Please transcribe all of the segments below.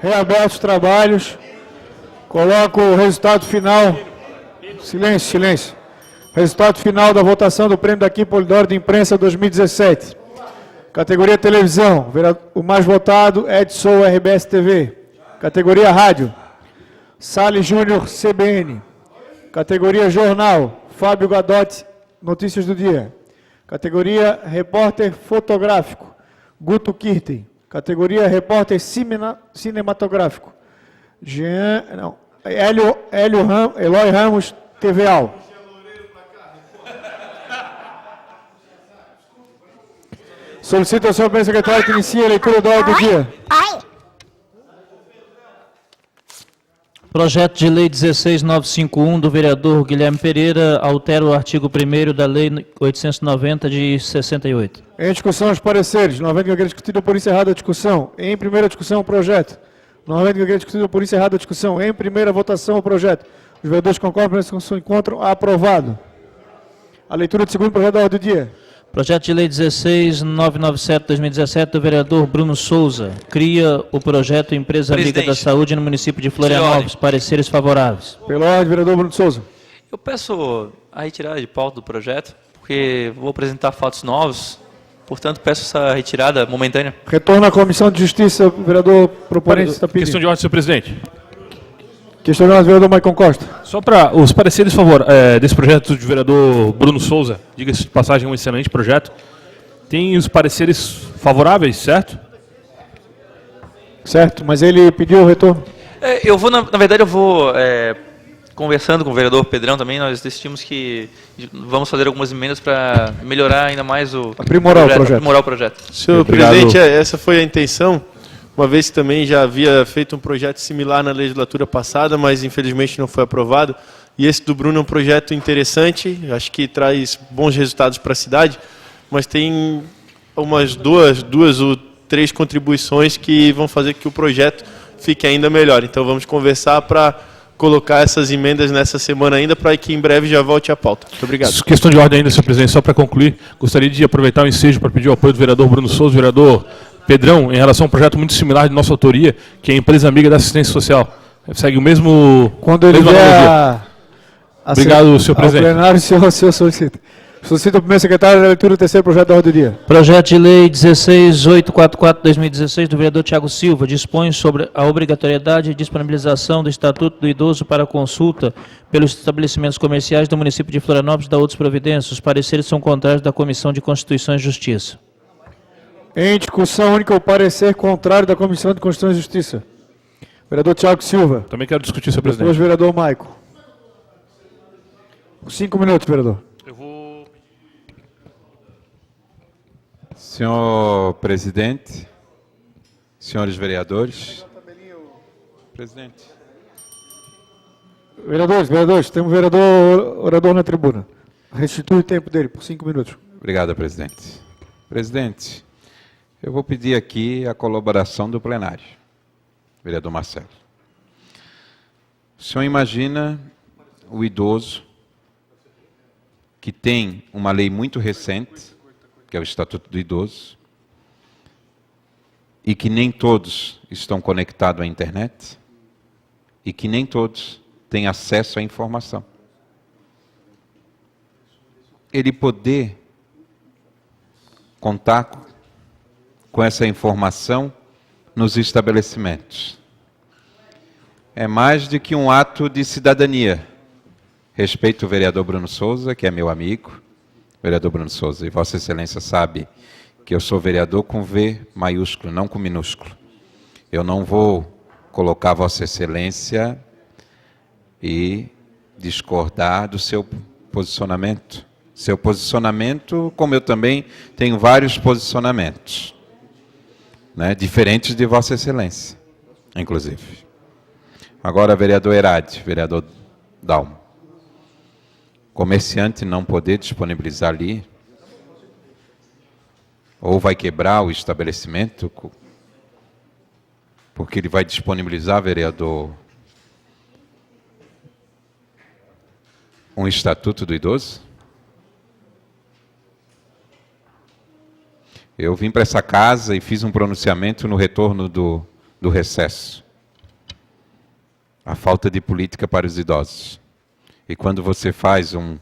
Reabertos os trabalhos. Coloco o resultado final. Silêncio, silêncio. Resultado final da votação do Prêmio daqui Polidoro de Imprensa 2017. Categoria Televisão, o mais votado, Edson RBS TV. Categoria Rádio, Salles Júnior CBN. Categoria Jornal, Fábio Gadotti, Notícias do Dia. Categoria Repórter Fotográfico, Guto Kirten. Categoria Repórter Cinematográfico, Eloy Ramos, TVAL. Solicito ao senhor presidente secretário que inicie a leitura da ordem do dia. Projeto de Lei 16.951, do vereador Guilherme Pereira, altera o artigo 1º da Lei 890 de 68. Em discussão, os pareceres. Não havendo que queira discutido por encerrada a discussão. Em primeira discussão, o projeto. Não havendo que queira discutido por encerrada a discussão. Em primeira votação, o projeto. Os vereadores concordam para esse encontro. Aprovado. A leitura do segundo projeto da ordem do dia. Projeto de Lei 16.997/2017, do vereador Bruno Souza, cria o projeto Empresa Amiga da Saúde no município de Florianópolis. Pareceres favoráveis. Pela ordem, vereador Bruno Souza. Eu peço a retirada de pauta do projeto, porque vou apresentar fatos novos, portanto peço essa retirada momentânea. Retorno à Comissão de Justiça, vereador proponente está pedindo. Questão de ordem, senhor presidente. Questão de ordem, vereador Maicon Costa. Só para os pareceres desse projeto do vereador Bruno Souza, diga-se de passagem, um excelente projeto. Tem os pareceres favoráveis, certo? Certo, mas ele pediu o retorno. Eu vou, na verdade, eu vou, conversando com o vereador Pedrão também, nós decidimos que vamos fazer algumas emendas para melhorar ainda mais aprimorar o projeto. Senhor presidente, essa foi a intenção. Uma vez que também já havia feito um projeto similar na legislatura passada, mas infelizmente não foi aprovado. E esse do Bruno é um projeto interessante, acho que traz bons resultados para a cidade, mas tem umas duas ou três contribuições que vão fazer que o projeto fique ainda melhor. Então vamos conversar para colocar essas emendas nessa semana ainda, para que em breve já volte à pauta. Muito obrigado. Questão de ordem ainda, senhor presidente, só para concluir, gostaria de aproveitar o ensejo para pedir o apoio do vereador Bruno Souza, vereador Pedrão, em relação a um projeto muito similar de nossa autoria, que é a Empresa Amiga da Assistência Social. Segue o mesmo... Quando ele vier obrigado, senhor presidente. Ao plenário, o senhor solicita. Solicita o primeiro secretário da leitura do terceiro projeto da ordem do dia. Projeto de Lei 16.844/2016, do vereador Tiago Silva, dispõe sobre a obrigatoriedade e disponibilização do Estatuto do Idoso para consulta pelos estabelecimentos comerciais do município de Florianópolis e da outras providências. Os pareceres são contrários da Comissão de Constituição e Justiça. Em discussão única, o parecer contrário da Comissão de Constituição e Justiça. Vereador Tiago Silva. Também quero discutir, senhor presidente. Depois, vereador Maicon. 5 minutos, vereador. Senhor presidente, senhores vereadores. Presidente. Vereadores, temos orador na tribuna. Restitui o tempo dele por 5 minutos. Obrigado, presidente. Presidente, eu vou pedir aqui a colaboração do plenário. Vereador Marcelo. O senhor imagina o idoso que tem uma lei muito recente, que é o Estatuto do Idoso, e que nem todos estão conectados à internet, e que nem todos têm acesso à informação. Ele poder contar com essa informação nos estabelecimentos. É mais do que um ato de cidadania. Respeito o vereador Bruno Souza, que é meu amigo. Vereador Bruno Souza, e Vossa Excelência sabe que eu sou vereador com V maiúsculo, não com minúsculo. Eu não vou colocar Vossa Excelência e discordar do seu posicionamento. Seu posicionamento, como eu também tenho vários posicionamentos, né, diferentes de Vossa Excelência, inclusive. Agora, vereador Herade, vereador Dalmo. Comerciante não poder disponibilizar ali, ou vai quebrar o estabelecimento, porque ele vai disponibilizar, vereador, um estatuto do idoso? Eu vim para essa casa e fiz um pronunciamento no retorno do recesso. a falta de política para os idosos. E quando você faz um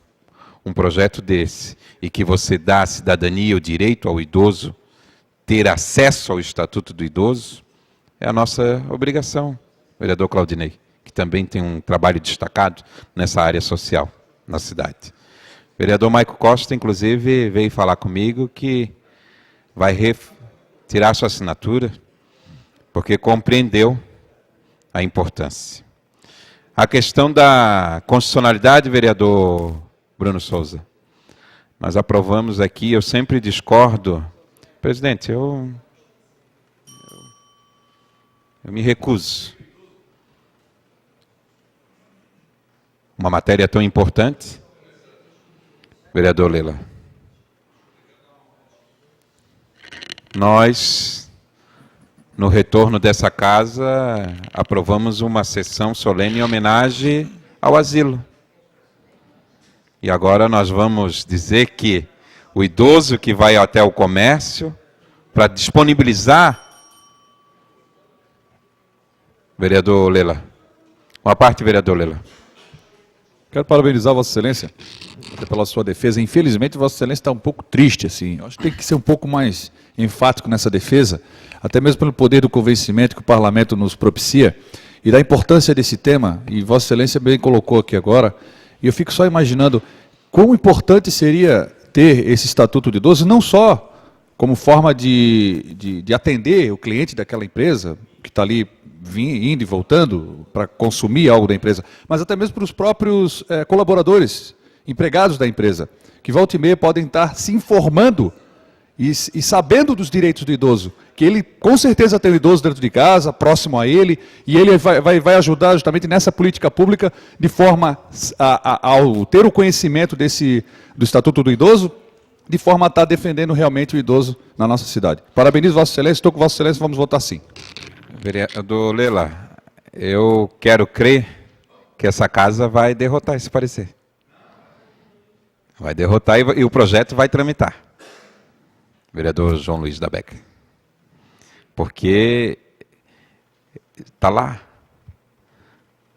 projeto desse e que você dá à cidadania o direito ao idoso ter acesso ao Estatuto do Idoso, é a nossa obrigação, vereador Claudinei, que também tem um trabalho destacado nessa área social na cidade. O vereador Maico Costa, inclusive, veio falar comigo que vai retirar sua assinatura, porque compreendeu a importância. A questão da constitucionalidade, vereador Bruno Souza, nós aprovamos aqui, eu sempre discordo. Presidente, eu me recuso. Uma matéria tão importante, vereador Lela. Nós, no retorno dessa casa, aprovamos uma sessão solene em homenagem ao asilo. E agora nós vamos dizer que o idoso que vai até o comércio para disponibilizar, vereador Lela, uma parte, vereador Lela. Quero parabenizar Vossa Excelência até pela sua defesa. Infelizmente, Vossa Excelência está um pouco triste, assim. Acho que tem que ser um pouco mais enfático nessa defesa, até mesmo pelo poder do convencimento que o Parlamento nos propicia e da importância desse tema, e Vossa Excelência bem colocou aqui agora, e eu fico só imaginando quão importante seria ter esse Estatuto do Idoso, não só como forma de atender o cliente daquela empresa, que está ali indo e voltando para consumir algo da empresa, mas até mesmo para os próprios colaboradores, empregados da empresa, que volta e meia podem estar se informando e sabendo dos direitos do idoso, que ele com certeza tem um idoso dentro de casa, próximo a ele, e ele vai ajudar justamente nessa política pública, de forma ao ter o conhecimento do Estatuto do Idoso, de forma a estar defendendo realmente o idoso na nossa cidade. Parabenizo Vossa Excelência, estou com Vossa Excelência, vamos votar sim. Vereador Lela, eu quero crer que essa casa vai derrotar esse parecer. Vai derrotar e o projeto vai tramitar. Vereador João Luiz da Beca. Porque está lá,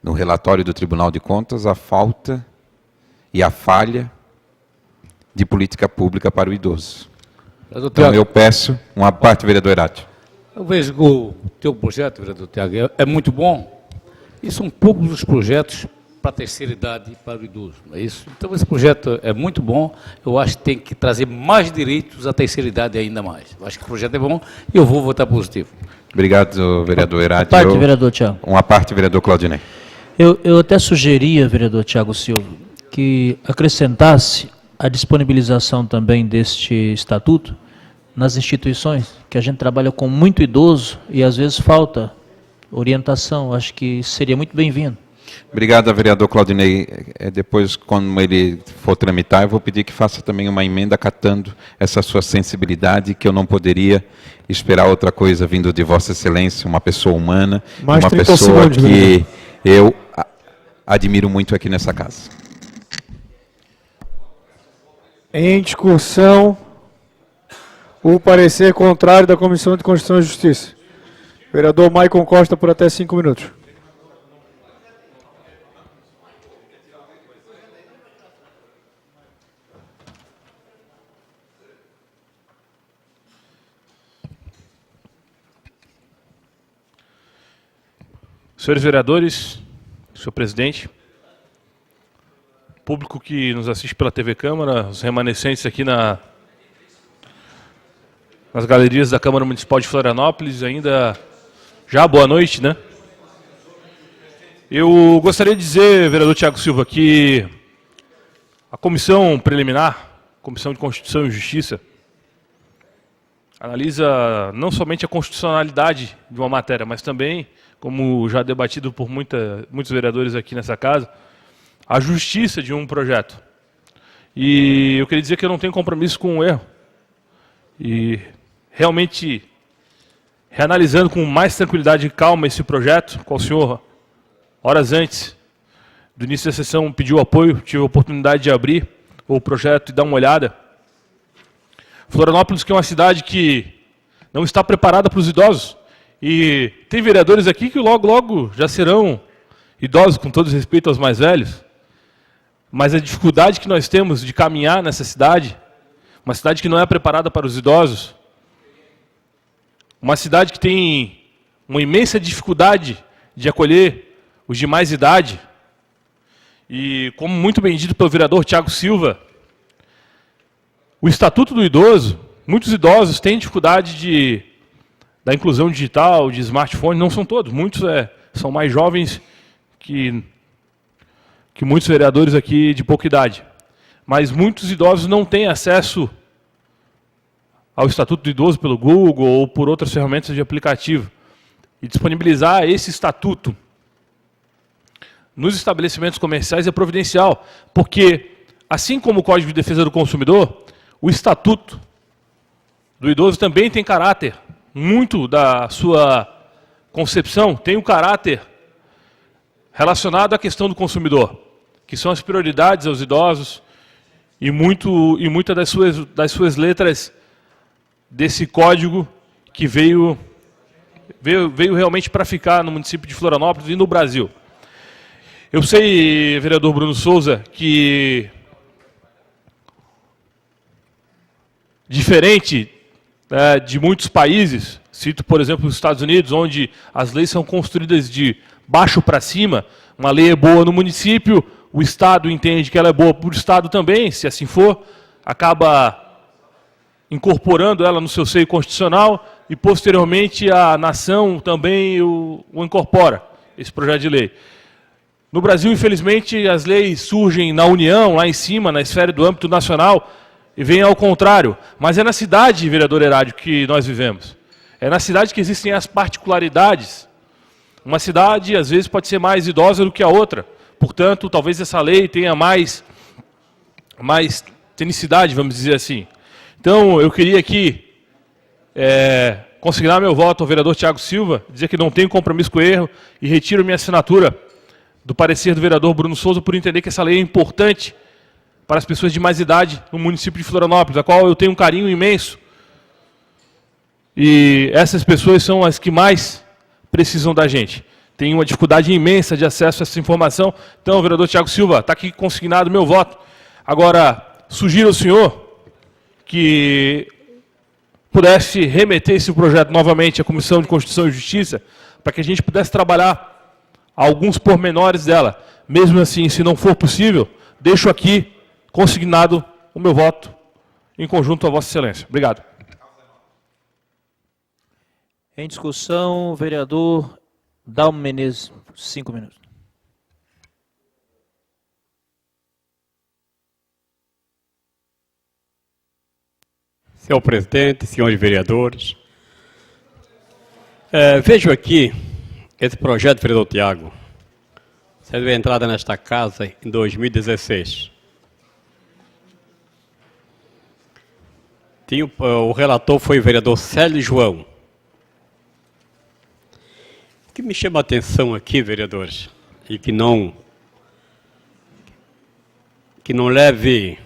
no relatório do Tribunal de Contas, a falta e a falha de política pública para o idoso. Então eu peço uma parte, vereador Herácio. Eu vejo que o teu projeto, vereador Tiago, é muito bom, e são poucos os projetos para a terceira idade e para o idoso, não é isso? Então esse projeto é muito bom, eu acho que tem que trazer mais direitos à terceira idade ainda mais. Eu acho que o projeto é bom e eu vou votar positivo. Obrigado, vereador Herácio. Parte, vereador Tiago. Uma parte, vereador Claudinei. Eu até sugeria, vereador Tiago Silva, que acrescentasse a disponibilização também deste estatuto nas instituições, que a gente trabalha com muito idoso e às vezes falta orientação. Acho que seria muito bem-vindo. Obrigado, vereador Claudinei. Depois, quando ele for tramitar, eu vou pedir que faça também uma emenda acatando essa sua sensibilidade, que eu não poderia esperar outra coisa vindo de Vossa Excelência, uma pessoa humana, uma pessoa que eu admiro muito aqui nessa casa. Em discussão, o parecer contrário da Comissão de Constituição e Justiça. Vereador Maicon Costa, por até 5 minutos. Senhores vereadores, senhor presidente, público que nos assiste pela TV Câmara, os remanescentes aqui nas galerias da Câmara Municipal de Florianópolis, ainda já boa noite, né? Eu gostaria de dizer, vereador Tiago Silva, que a comissão preliminar, Comissão de Constituição e Justiça, analisa não somente a constitucionalidade de uma matéria, mas também, como já debatido por muitos vereadores aqui nessa casa, a justiça de um projeto. E eu queria dizer que eu não tenho compromisso com o erro. E realmente, reanalisando com mais tranquilidade e calma esse projeto, qual o senhor, horas antes do início da sessão, pediu apoio, tive a oportunidade de abrir o projeto e dar uma olhada. Florianópolis, que é uma cidade que não está preparada para os idosos, e tem vereadores aqui que logo já serão idosos, com todo respeito aos mais velhos, mas a dificuldade que nós temos de caminhar nessa cidade, uma cidade que não é preparada para os idosos, uma cidade que tem uma imensa dificuldade de acolher os de mais idade, e como muito bem dito pelo vereador Tiago Silva, o Estatuto do Idoso, muitos idosos têm dificuldade da inclusão digital, de smartphone, não são todos, muitos são mais jovens que muitos vereadores aqui de pouca idade. Mas muitos idosos não têm acesso ao Estatuto do Idoso pelo Google ou por outras ferramentas de aplicativo. E disponibilizar esse estatuto nos estabelecimentos comerciais é providencial, porque, assim como o Código de Defesa do Consumidor, o Estatuto do Idoso também tem caráter, muito da sua concepção, tem um caráter relacionado à questão do consumidor, que são as prioridades aos idosos, e muitas das suas letras desse código que veio realmente para ficar no município de Florianópolis e no Brasil. Eu sei, vereador Bruno Souza, que diferente de muitos países, cito, por exemplo, os Estados Unidos, onde as leis são construídas de baixo para cima, uma lei é boa no município, o Estado entende que ela é boa para o Estado também, se assim for, acaba incorporando ela no seu seio constitucional e, posteriormente, a nação também o incorpora, esse projeto de lei. No Brasil, infelizmente, as leis surgem na União, lá em cima, na esfera do âmbito nacional, e vem ao contrário. Mas é na cidade, vereador Herádio, que nós vivemos. É na cidade que existem as particularidades. Uma cidade, às vezes, pode ser mais idosa do que a outra. Portanto, talvez essa lei tenha mais tenicidade, vamos dizer assim. Então, eu queria aqui consignar meu voto ao vereador Tiago Silva, dizer que não tenho compromisso com o erro e retiro minha assinatura do parecer do vereador Bruno Souza por entender que essa lei é importante para as pessoas de mais idade no município de Florianópolis, a qual eu tenho um carinho imenso. E essas pessoas são as que mais precisam da gente. Tem uma dificuldade imensa de acesso a essa informação. Então, vereador Tiago Silva, está aqui consignado meu voto. Agora, sugiro ao senhor que pudesse remeter esse projeto novamente à Comissão de Constituição e Justiça, para que a gente pudesse trabalhar alguns pormenores dela. Mesmo assim, se não for possível, deixo aqui consignado o meu voto em conjunto a Vossa Excelência. Obrigado. Em discussão, o vereador Dalmo Menezes, 5 minutos. Senhor presidente, senhores vereadores, vejo aqui esse projeto, vereador Tiago, sendo entrada nesta casa em 2016. O relator foi o vereador Célio João. O que me chama a atenção aqui, vereadores, e que não leve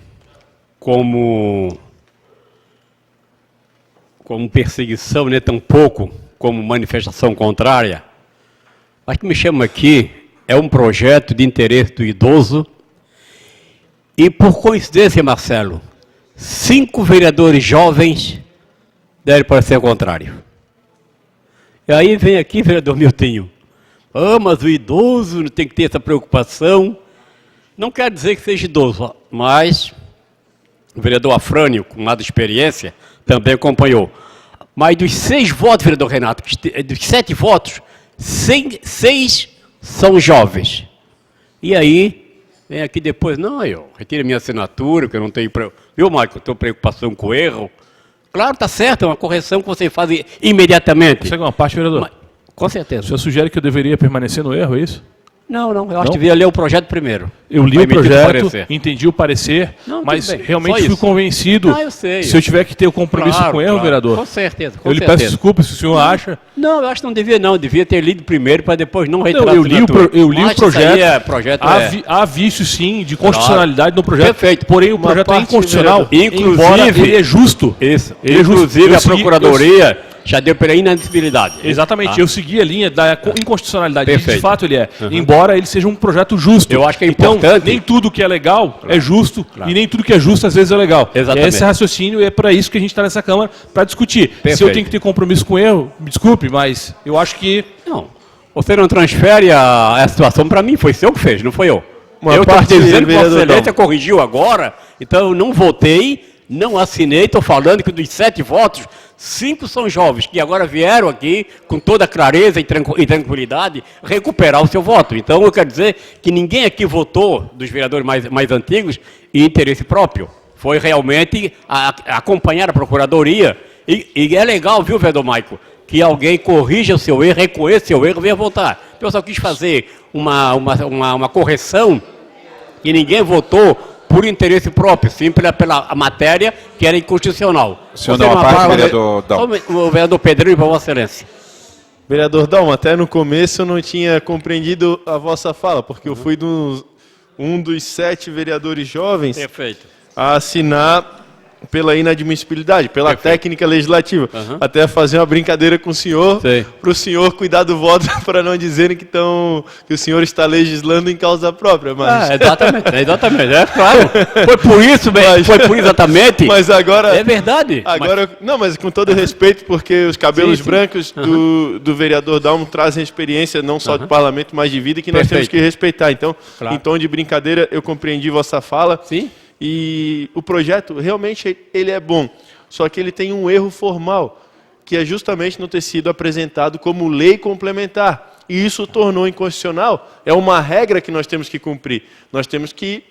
como perseguição, nem tampouco como manifestação contrária, mas o que me chama aqui é um projeto de interesse do idoso e, por coincidência, Marcelo, 5 vereadores jovens deram parecer contrário. E aí vem aqui, vereador Miltinho, mas o idoso não tem que ter essa preocupação. Não quer dizer que seja idoso, mas o vereador Afrânio, com mais experiência, também acompanhou. Mas dos 6 votos, vereador Renato, dos 7 votos, 6 são jovens. E aí, vem aqui depois, não, eu retiro minha assinatura, porque eu não tenho... Viu, Marco, eu tenho preocupação com o erro. Claro, está certo, é uma correção que você faz imediatamente. Consegue uma parte, vereador? Mas, com certeza. O senhor sugere que eu deveria permanecer no erro, é isso? Não, eu acho que devia ler o projeto primeiro. Eu li o projeto, entendi o parecer, mas realmente fui convencido. Eu sei. Se eu tiver que ter o compromisso com o erro, vereador, com certeza. Eu lhe peço desculpas se o senhor acha. Não, eu acho que não devia, não. Devia ter lido primeiro para depois não reiterar eu li o projeto. Há vício, sim, de constitucionalidade no projeto. Perfeito. Porém, o projeto é inconstitucional. Inclusive, ele é justo. Isso. Ele inclusive, é a Procuradoria já deu pela inadmissibilidade. Exatamente, Tá? eu segui a linha da inconstitucionalidade. E, de Perfeito. fato ele é, embora ele seja um projeto justo. Eu acho que é então, importante. nem tudo que é legal é justo e nem tudo que é justo às vezes é legal. Exatamente. É esse raciocínio e é para isso que a gente está nessa Câmara, para discutir. Se eu Perfeito. tenho que ter compromisso com erro, me desculpe, mas eu acho que Não, você não transfere a situação para mim, foi seu que fez, não foi eu. Uma Eu estou parte, dizendo que Vossa vereador Excelência Dalmo. corrigiu agora, então eu não votei, não assinei, estou falando que dos 7 votos, 5 são jovens, que agora vieram aqui com toda clareza e tranquilidade recuperar o seu voto. Então eu quero dizer que ninguém aqui votou, dos vereadores mais antigos, em interesse próprio. Foi realmente acompanhar a Procuradoria. E é legal, viu, vereador Maico, que alguém corrija o seu erro, reconheça o seu erro e venha votar. Então eu só quis fazer uma correção e ninguém votou por interesse próprio, sim pela matéria que era inconstitucional. O senhor Você dá uma não parte, fala- vereador Dalmo. O vereador Pedrinho, para Vossa Excelência. Vereador Dalmo, até no começo eu não tinha compreendido a vossa fala, porque eu fui um dos 7 vereadores jovens Perfeito. a assinar pela inadmissibilidade, pela Perfeito. técnica legislativa. Aham. Até fazer uma brincadeira com o senhor, Sei. para o senhor cuidar do voto, para não dizerem que o senhor está legislando em causa própria. Mas, Exatamente, é claro. Foi por isso, foi por exatamente. mas agora... É verdade. Não, mas com todo respeito, porque os cabelos Sim, sim. brancos do vereador Dalmo trazem experiência não só de parlamento, mas de vida, que nós temos Perfeito. que respeitar. Então, Claro. em tom de brincadeira, eu compreendi vossa fala. Sim. E o projeto, realmente, ele é bom. Só que ele tem um erro formal, que é justamente não ter sido apresentado como lei complementar. E isso tornou inconstitucional. É uma regra que nós temos que cumprir. Nós temos que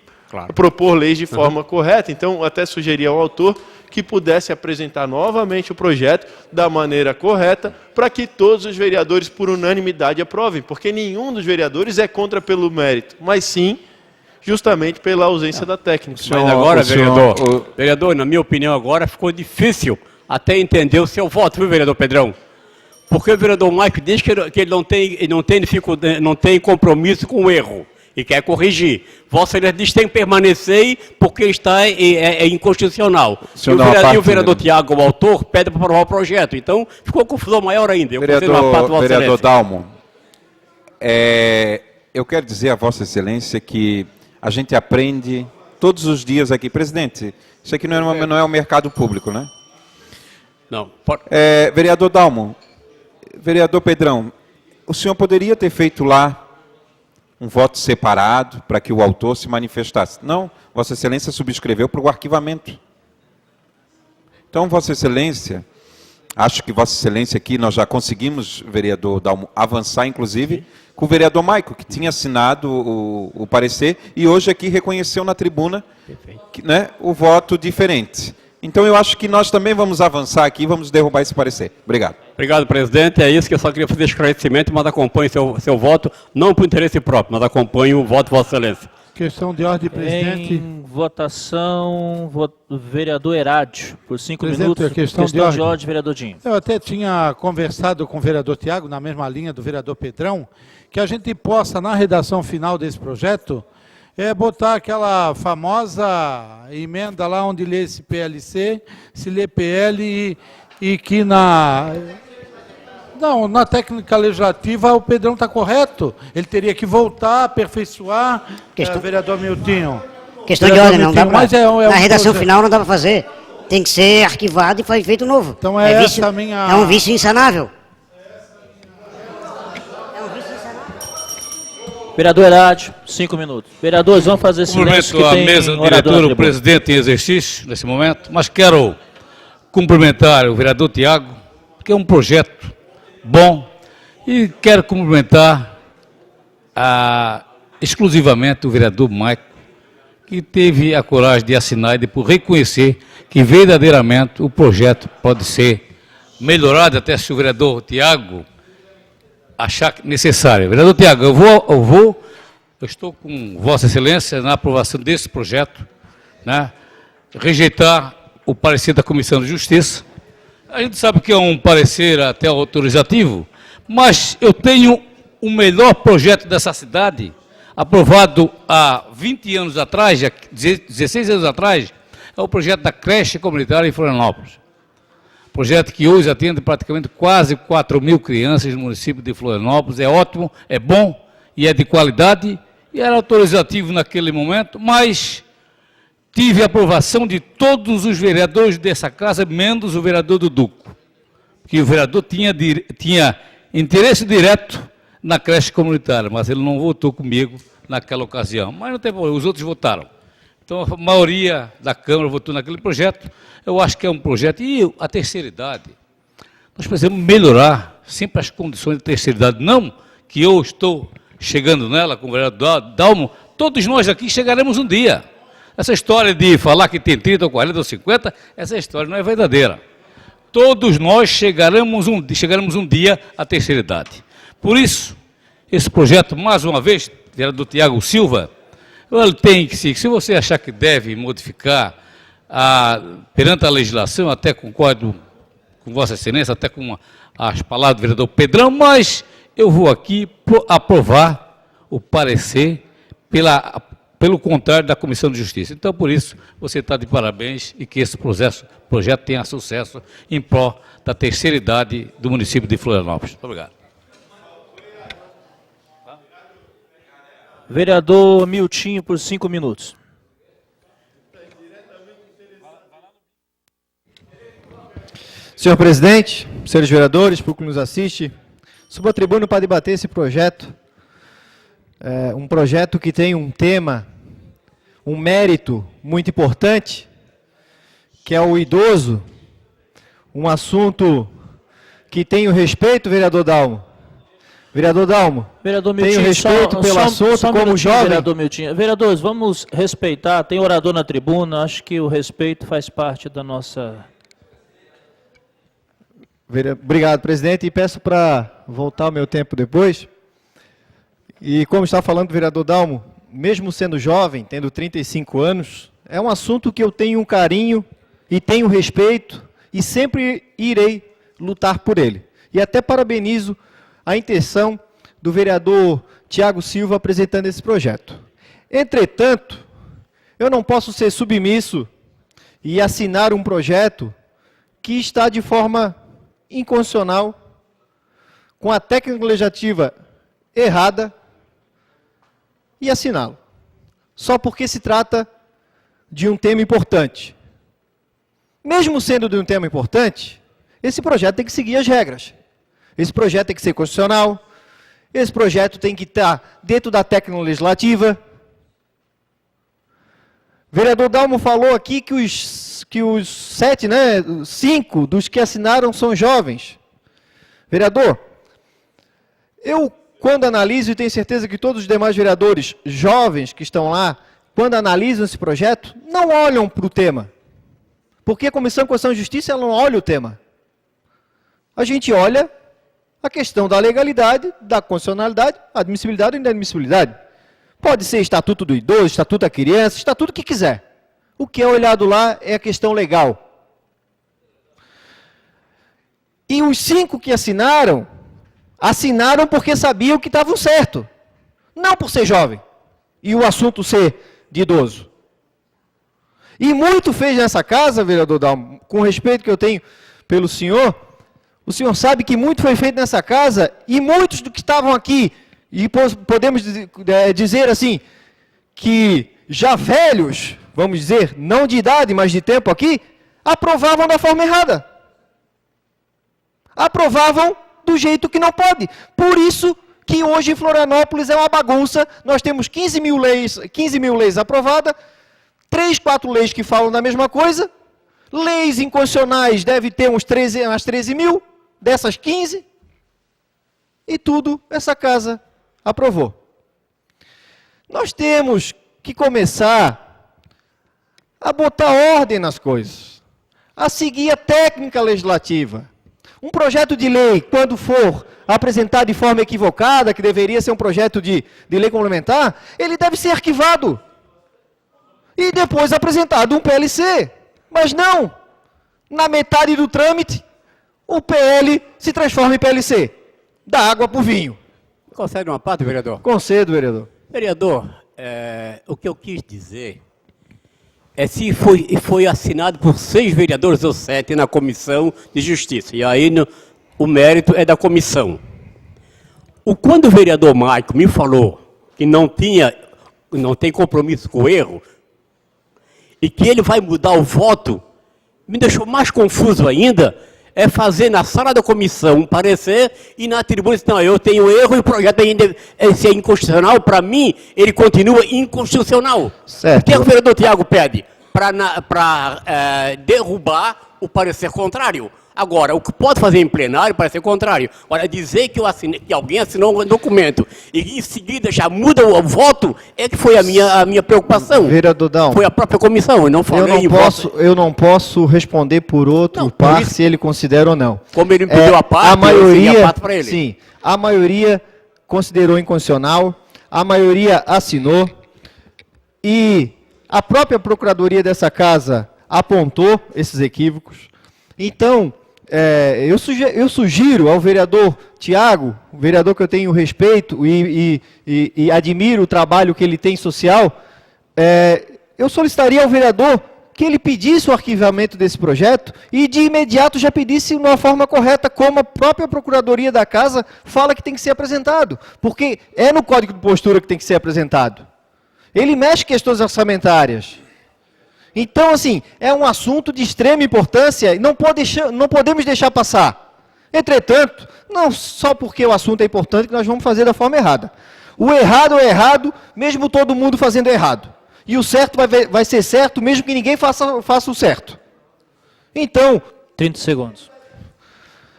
propor leis de forma correta. Então, até sugeri ao autor que pudesse apresentar novamente o projeto da maneira correta, para que todos os vereadores, por unanimidade, aprovem. Porque nenhum dos vereadores é contra pelo mérito, mas sim justamente pela ausência da técnica. Mas agora, o senhor- vereador, na minha opinião, agora ficou difícil até entender o seu voto, viu, vereador Pedrão? Porque o vereador Maico diz que ele não tem compromisso com o erro e quer corrigir. Vossa Excelência diz que tem que permanecer porque é inconstitucional. senhor dá uma parte, E o vereador vereador. Tiago, o autor, pede para aprovar o projeto. Então, ficou confusão maior ainda. Eu consigo uma parte do Vereador, Vossa vereador Excelência. Dalmo, eu quero dizer a Vossa Excelência que a gente aprende todos os dias aqui. Presidente, isso aqui não é um mercado público, né? Não, Vereador Dalmo, vereador Pedrão, o senhor poderia ter feito lá um voto separado para que o autor se manifestasse. Não, Vossa Excelência subscreveu para o arquivamento. Então, Vossa Excelência, acho que Vossa Excelência aqui nós já conseguimos, vereador Dalmo, avançar, inclusive, com o vereador Maico, que tinha assinado o parecer e hoje aqui reconheceu na tribuna né, o voto diferente. Então, eu acho que nós também vamos avançar aqui e vamos derrubar esse parecer. Obrigado. Obrigado, presidente. É isso que eu só queria fazer esclarecimento, mas acompanho seu voto, não por interesse próprio, mas acompanho o voto de Vossa Excelência. Questão de ordem, presidente. Em votação, vereador Herádio, por 5 Presidente, minutos. a questão de ordem. Vereador Dinho. Eu até tinha conversado com o vereador Tiago, na mesma linha do vereador Pedrão, que a gente possa, na redação final desse projeto, botar aquela famosa emenda lá onde lê esse PLC, se lê PL e que na técnica legislativa o Pedrão está correto. Ele teria que voltar, aperfeiçoar, vereador Miltinho. Questão de ordem, não dá Mas para. Na redação projeto. final não dá para fazer. Tem que ser arquivado e feito novo. Então essa a minha... É um vício insanável. Vereador Herádio, 5 minutos. Vereadores, vamos fazer silêncio Cumprimento que a tem mesa orador na diretora, o tribuna. presidente em exercício nesse momento, mas quero cumprimentar o vereador Tiago, que é um projeto bom, e quero cumprimentar exclusivamente o vereador Maico, que teve a coragem de assinar e depois reconhecer que verdadeiramente o projeto pode ser melhorado, até se o vereador Tiago achar necessário. Vereador Tiago, eu estou com Vossa Excelência na aprovação desse projeto, né, rejeitar o parecer da Comissão de Justiça. A gente sabe que é um parecer até autorizativo, mas eu tenho o melhor projeto dessa cidade, aprovado há 20 anos atrás, 16 anos atrás, é o projeto da creche comunitária em Florianópolis. projeto que hoje atende praticamente quase 4.000 crianças no município de Florianópolis. É ótimo, é bom e é de qualidade, e era autorizativo naquele momento, mas tive a aprovação de todos os vereadores dessa casa, menos o vereador Duduco, que o vereador tinha interesse direto na creche comunitária, mas ele não votou comigo naquela ocasião. Mas não tem problema, os outros votaram. Então, a maioria da Câmara votou naquele projeto. Eu acho que é um projeto. E a terceira idade, nós precisamos melhorar sempre as condições da terceira idade. Não que eu estou chegando nela com o vereador Dalmo, todos nós aqui chegaremos um dia. Essa história de falar que tem 30 ou 40 ou 50, essa história não é verdadeira. Todos nós chegaremos um dia à terceira idade. Por isso, esse projeto, mais uma vez, vereador Tiago Silva, ele tem que, se você achar que deve modificar perante a legislação, até concordo com Vossa Excelência, até com as palavras do vereador Pedrão, mas eu vou aqui aprovar o parecer pelo contrário da Comissão de Justiça. Então, por isso, você está de parabéns e que esse projeto tenha sucesso em prol da terceira idade do município de Florianópolis. Muito obrigado. Vereador Miltinho, por 5 minutos. Senhor presidente, senhores vereadores, público que nos assiste, subo à tribuna para debater esse projeto. Um projeto que tem um tema, um mérito muito importante, que é o idoso, um assunto que tem o respeito, vereador Dalmo. Vereador Dalmo, Vereador Miltinho, tenho respeito pelo assunto só um como minutinho, jovem. Vereador Miltinho. Vereadores, vamos respeitar, tem orador na tribuna, acho que o respeito faz parte da nossa... Obrigado, presidente, e peço para voltar o meu tempo depois. E como está falando o vereador Dalmo, mesmo sendo jovem, tendo 35 anos, é um assunto que eu tenho um carinho e tenho respeito e sempre irei lutar por ele. E até parabenizo a intenção do vereador Tiago Silva apresentando esse projeto. Entretanto, eu não posso ser submisso e assinar um projeto que está de forma inconstitucional, com a técnica legislativa errada, e assiná-lo. Só porque se trata de um tema importante. Mesmo sendo de um tema importante, esse projeto tem que seguir as regras. Esse projeto tem que ser constitucional, esse projeto tem que estar dentro da técnica legislativa. O vereador Dalmo falou aqui que os 5 dos que assinaram são jovens. Vereador, eu, quando analiso, e tenho certeza que todos os demais vereadores jovens que estão lá, quando analisam esse projeto, não olham para o tema. Porque a Comissão de Constituição e Justiça ela não olha o tema. A gente olha a questão da legalidade, da constitucionalidade, admissibilidade ou inadmissibilidade. Pode ser estatuto do idoso, estatuto da criança, estatuto que quiser. O que é olhado lá é a questão legal. E os 5 que assinaram porque sabiam que estavam certo. Não por ser jovem e o assunto ser de idoso. E muito fez nessa casa, vereador Dalmo, com o respeito que eu tenho pelo senhor, o senhor sabe que muito foi feito nessa casa e muitos do que estavam aqui, e podemos dizer assim, que já velhos, vamos dizer, não de idade, mas de tempo aqui, aprovavam da forma errada. Aprovavam do jeito que não pode. Por isso que hoje em Florianópolis é uma bagunça, nós temos 15 mil leis aprovadas, 3, 4 leis que falam da mesma coisa, leis inconstitucionais deve ter umas 13 mil, dessas 15, e tudo essa casa aprovou. Nós temos que começar a botar ordem nas coisas, a seguir a técnica legislativa. Um projeto de lei, quando for apresentado de forma equivocada, que deveria ser um projeto de lei complementar, ele deve ser arquivado. E depois apresentado um PLC. Mas não, na metade do trâmite, o PL se transforma em PLC. Da água para o vinho. Concede uma parte, vereador? Concedo, vereador. Vereador, o que eu quis dizer Se foi assinado por 6 vereadores ou 7 na Comissão de Justiça. E aí o mérito é da comissão. Quando o vereador Maico me falou que não tem compromisso com o erro, e que ele vai mudar o voto, me deixou mais confuso ainda, é fazer na sala da comissão um parecer e na tribuna dizer, não, eu tenho erro e o projeto ainda é inconstitucional, para mim, ele continua inconstitucional. Certo. O que o vereador Tiago pede? Para derrubar o parecer contrário. Agora, o que pode fazer em plenário parece contrário. Agora, dizer que alguém assinou um documento e em seguida já muda o voto, é que foi a minha preocupação. Vereador Dalmo, Foi a própria comissão, eu não falei em voto. eu não posso responder por outro Não, por par isso- se ele considera ou não. Como ele me pediu a parte, a eu segui a maioria, parte para ele. sim, a maioria considerou inconstitucional, a maioria assinou e a própria procuradoria dessa casa apontou esses equívocos. Então, eu sugiro ao vereador Tiago, um vereador que eu tenho respeito e admiro o trabalho que ele tem social, eu solicitaria ao vereador que ele pedisse o arquivamento desse projeto e de imediato já pedisse de uma forma correta, como a própria procuradoria da casa fala que tem que ser apresentado, porque é no Código de Postura que tem que ser apresentado. Ele mexe questões orçamentárias. Então, assim, é um assunto de extrema importância e não podemos deixar passar. Entretanto, não só porque o assunto é importante que nós vamos fazer da forma errada. O errado é errado, mesmo todo mundo fazendo errado. E o certo vai ser certo, mesmo que ninguém faça o certo. Então, 30 segundos.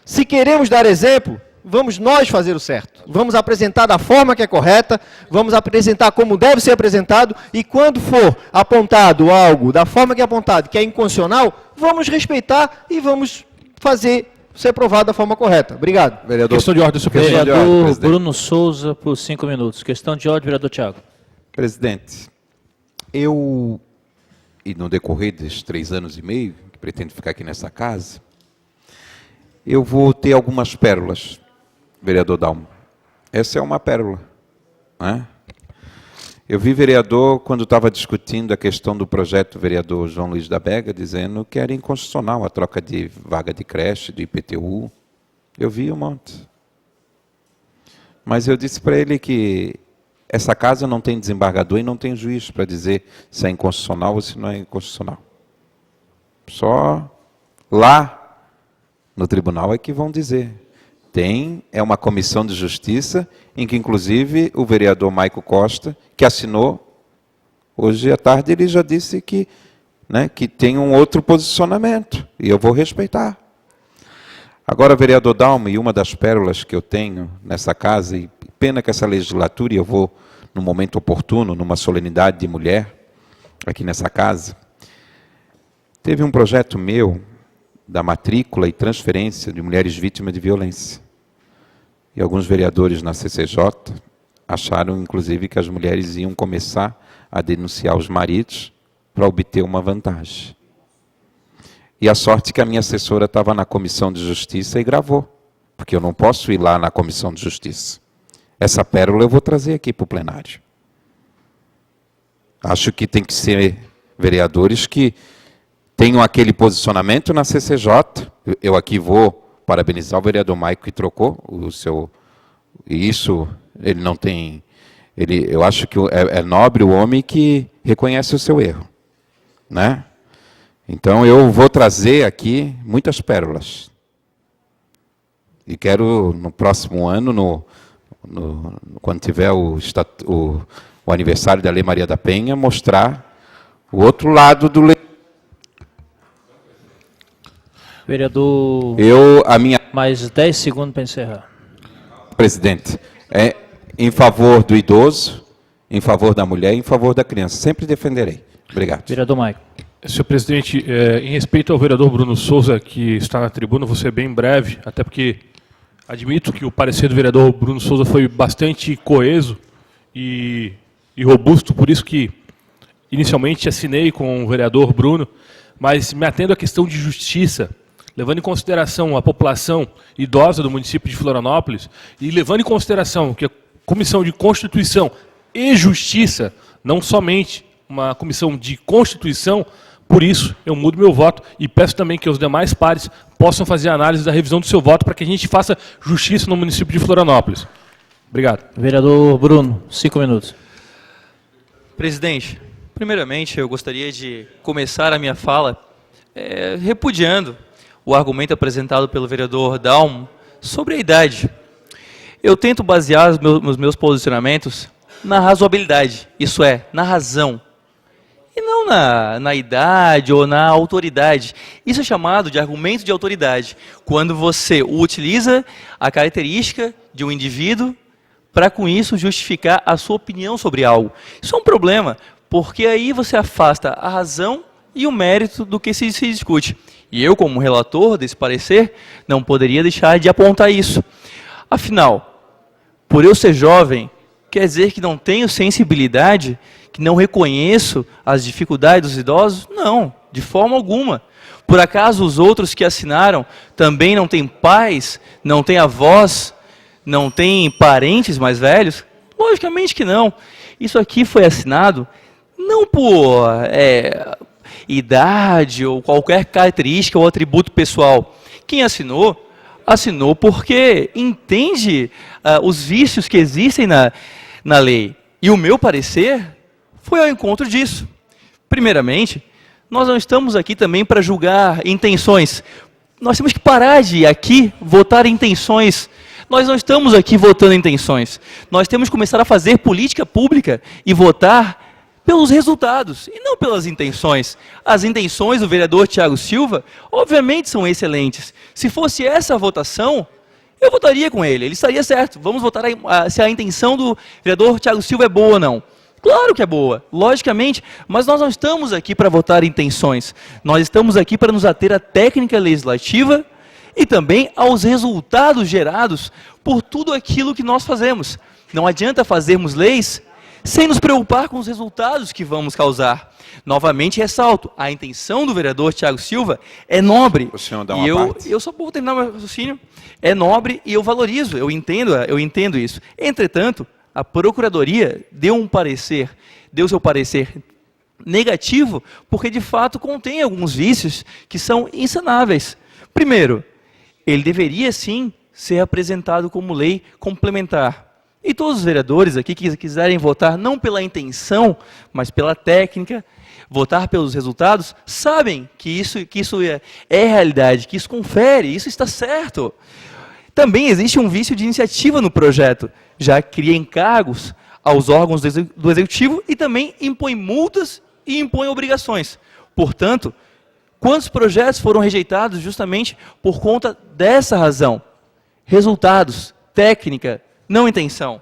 se queremos dar exemplo, vamos nós fazer o certo. Vamos apresentar da forma que é correta, vamos apresentar como deve ser apresentado, e quando for apontado algo da forma que é apontado, que é inconstitucional, vamos respeitar e vamos fazer ser aprovado da forma correta. Obrigado. Vereador, Questão de ordem, senhor presidente. Questão de ordem, Vereador presidente. Bruno Souza, por 5 minutos. Questão de ordem, vereador Tiago. Presidente, e no decorrer desses 3 anos e meio, que pretendo ficar aqui nessa casa, eu vou ter algumas pérolas, vereador Dalmo. Essa é uma pérola, né? Eu vi vereador, quando estava discutindo a questão do projeto, vereador João Luiz da Bega, dizendo que era inconstitucional a troca de vaga de creche, de IPTU. Eu vi um monte. Mas eu disse para ele que essa casa não tem desembargador e não tem juiz para dizer se é inconstitucional ou se não é inconstitucional. Só lá no tribunal é que vão dizer. É uma comissão de justiça em que, inclusive, o vereador Maico Costa, que assinou, hoje à tarde ele já disse que tem um outro posicionamento, e eu vou respeitar. Agora, vereador Dalmo, e uma das pérolas que eu tenho nessa casa, e pena que essa legislatura, e eu vou, no momento oportuno, numa solenidade de mulher, aqui nessa casa, teve um projeto meu, da matrícula e transferência de mulheres vítimas de violência. E alguns vereadores na CCJ acharam, inclusive, que as mulheres iam começar a denunciar os maridos para obter uma vantagem. E a sorte que a minha assessora estava na Comissão de Justiça e gravou, porque eu não posso ir lá na Comissão de Justiça. Essa pérola eu vou trazer aqui para o plenário. Acho que tem que ser vereadores que tenham aquele posicionamento na CCJ. Eu aqui vou parabenizar o vereador Maico que trocou o seu... E isso, ele não tem... eu acho que é nobre o homem que reconhece o seu erro, né? Então, eu vou trazer aqui muitas pérolas. E quero, no próximo ano, quando tiver o aniversário da Lei Maria da Penha, mostrar o outro lado do... Vereador, mais 10 segundos para encerrar. Presidente, é em favor do idoso, em favor da mulher, em favor da criança. Sempre defenderei. Obrigado. Vereador Maico. Senhor presidente, em respeito ao vereador Bruno Souza, que está na tribuna, vou ser bem breve, até porque admito que o parecer do vereador Bruno Souza foi bastante coeso e robusto, por isso que inicialmente assinei com o vereador Bruno, mas me atendo à questão de justiça, levando em consideração a população idosa do município de Florianópolis e levando em consideração que a Comissão de Constituição e Justiça, não somente uma comissão de Constituição. Por isso, eu mudo meu voto e peço também que os demais pares possam fazer análise da revisão do seu voto para que a gente faça justiça no município de Florianópolis. Obrigado. Vereador Bruno, 5 minutos. Presidente, primeiramente eu gostaria de começar a minha fala repudiando o argumento apresentado pelo vereador Dalmo sobre a idade. Eu tento basear os meus posicionamentos na razoabilidade, isso é, na razão, e não na idade ou na autoridade. Isso é chamado de argumento de autoridade, quando você utiliza a característica de um indivíduo para com isso justificar a sua opinião sobre algo. Isso é um problema, porque aí você afasta a razão e o mérito do que se discute. E eu, como relator desse parecer, não poderia deixar de apontar isso. Afinal, por eu ser jovem, quer dizer que não tenho sensibilidade, que não reconheço as dificuldades dos idosos? Não, de forma alguma. Por acaso os outros que assinaram também não têm pais, não têm avós, não têm parentes mais velhos? Logicamente que não. Isso aqui foi assinado não por idade ou qualquer característica ou atributo pessoal. Quem assinou porque entende os vícios que existem na lei. E o meu parecer foi ao encontro disso. Primeiramente, nós não estamos aqui também para julgar intenções. Nós temos que parar de aqui votar intenções. Nós não estamos aqui votando intenções. Nós temos que começar a fazer política pública e votar pelos resultados e não pelas intenções. As intenções do vereador Thiago Silva, obviamente, são excelentes. Se fosse essa a votação, eu votaria com ele estaria certo. Vamos votar se a intenção do vereador Thiago Silva é boa ou não. Claro que é boa, logicamente, mas nós não estamos aqui para votar intenções. Nós estamos aqui para nos ater à técnica legislativa e também aos resultados gerados por tudo aquilo que nós fazemos. Não adianta fazermos leis sem nos preocupar com os resultados que vamos causar. Novamente ressalto, a intenção do vereador Thiago Silva é nobre. O senhor dá uma parte? Eu só vou terminar meu raciocínio. É nobre e eu valorizo, eu entendo isso. Entretanto, a Procuradoria deu seu parecer negativo, porque de fato contém alguns vícios que são insanáveis. Primeiro, ele deveria sim ser apresentado como lei complementar. E todos os vereadores aqui que quiserem votar não pela intenção, mas pela técnica, votar pelos resultados, sabem que isso é realidade, que isso confere, isso está certo. Também existe um vício de iniciativa no projeto, já cria encargos aos órgãos do Executivo e também impõe multas e impõe obrigações. Portanto, quantos projetos foram rejeitados justamente por conta dessa razão? Resultados, técnica, não intenção.